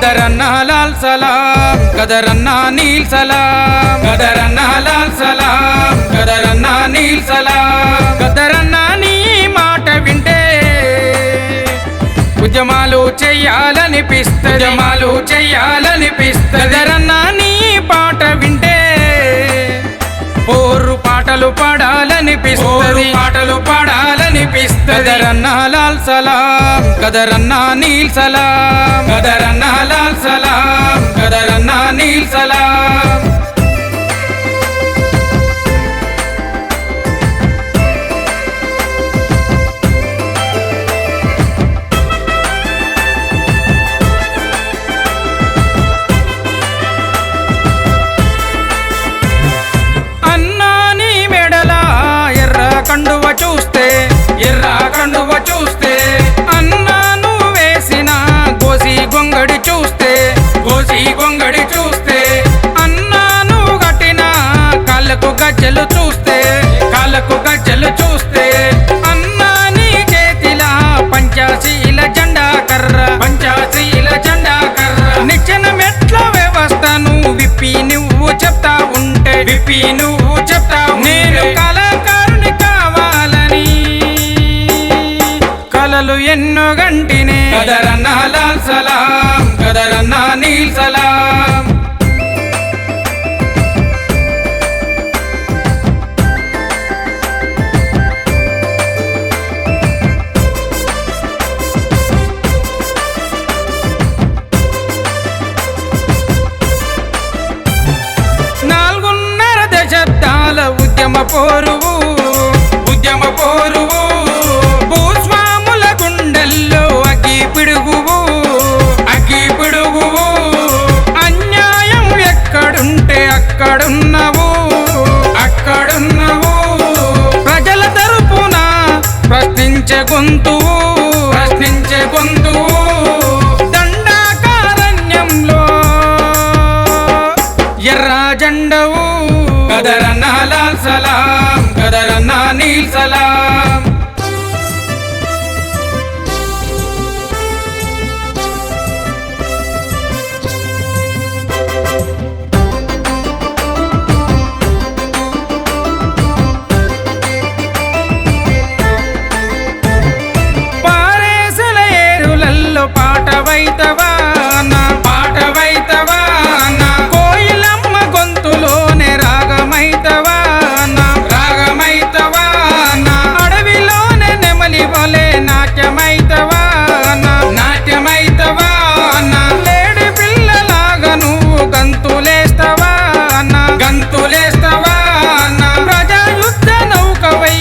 గదరన్నా లాల్ సలాం గదరన్నా నీల్ సలాం గదరన్నా లాల్ సలాం గదరన్నా నీల్ సలాం గదరన్నా నీ మాట వింటే ఉద్యమాలు చెయ్యాలనిపిస్తది గదరన్నా నీ పాట వింటే పోరు పాటలు పాడాలనిపిస్తది గదరన్నా లాల్ సలాం గదరన్నా నీల్ సలాం గదరన్నా లాల్ సలాం గదరన్నా నీల్ సలాం ఎర్ర కండువ చూస్తే అన్నాను వేసిన గోసి గొంగడి చూస్తే అన్నాను గట్టిన కాళ్ళకు గజ్జలు చూస్తే అన్నాని చేతిలా పంచాశీల జెండా కర్ర నిచ్చెన మెట్ల వ్యవస్థను విప్పి నువ్వు చెప్తా ఉంటే నేను కళాకారుని కావాలని కలలు ఎన్నో గంటినే గదరన్నా లాల్ సలాం గదరన్నా నీల్ సలాం ఉద్యమ పోరువు భూస్వాముల గుండెల్లో అగ్గి పిడుగువు అన్యాయం ఎక్కడుంటే అక్కడున్నవు ప్రజల తరపున ప్రశ్నించే గొంతువు దండాకారణ్యంలో ఎర్ర జెండవు గదరన్నా లాల్ సలాం గదరన్నా నీల్ సలాం పారేసల ఏరులల్లో పాటవైతవా కోయిలమ్మ గొంతులోనే రాగమైతవా అడవిలోనే నెమలి వలె నాట్యమైతవా లేడి పిల్లలాగా నువ్వు గంతులేస్తవా ప్రజాయుద్ధ నౌకవై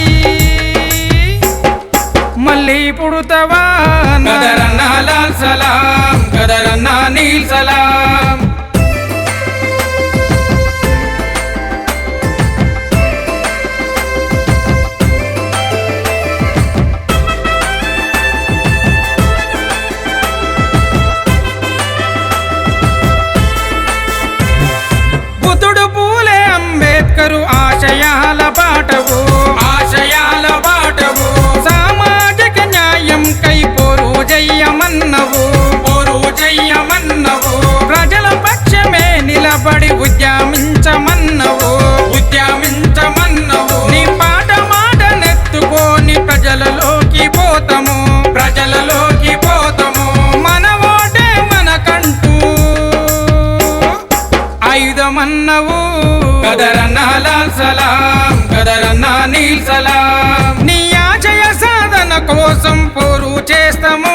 మళ్ళీ పుడుతవా గదరన్నా లాల్ సలాం గదరన్నా నీల్ సలాం ఆశయాల బాటవు సామాజిక న్యాయం కై పోరు జయ్యమన్నవు ప్రజల పక్షమే నిలబడి ఉద్యమించమన్నవు నీ మాట నెత్తుకొని ప్రజలలోకి పోతాము మన ఓటే మనకంటూ ఆయుధమన్నవు గదరన్నా లాల్ సలాం గదరన్నా నీల్ సలాం నీ ఆశయ సాధన కోసం పోరు చేస్తాము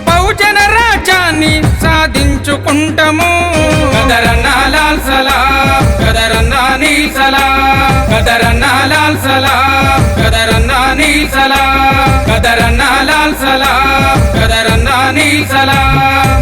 బహుజన రాజ్యాన్ని సాధించుకుంటాము గదరన్నా లాల్ సలాం గదరన్నా నీల్ సలాం గదరన్నా లాల్ సలాం గదరన్నా నీల్ సలాం గదరన్నా లాల్ సలాం గదరన్నా నీల్ సలాం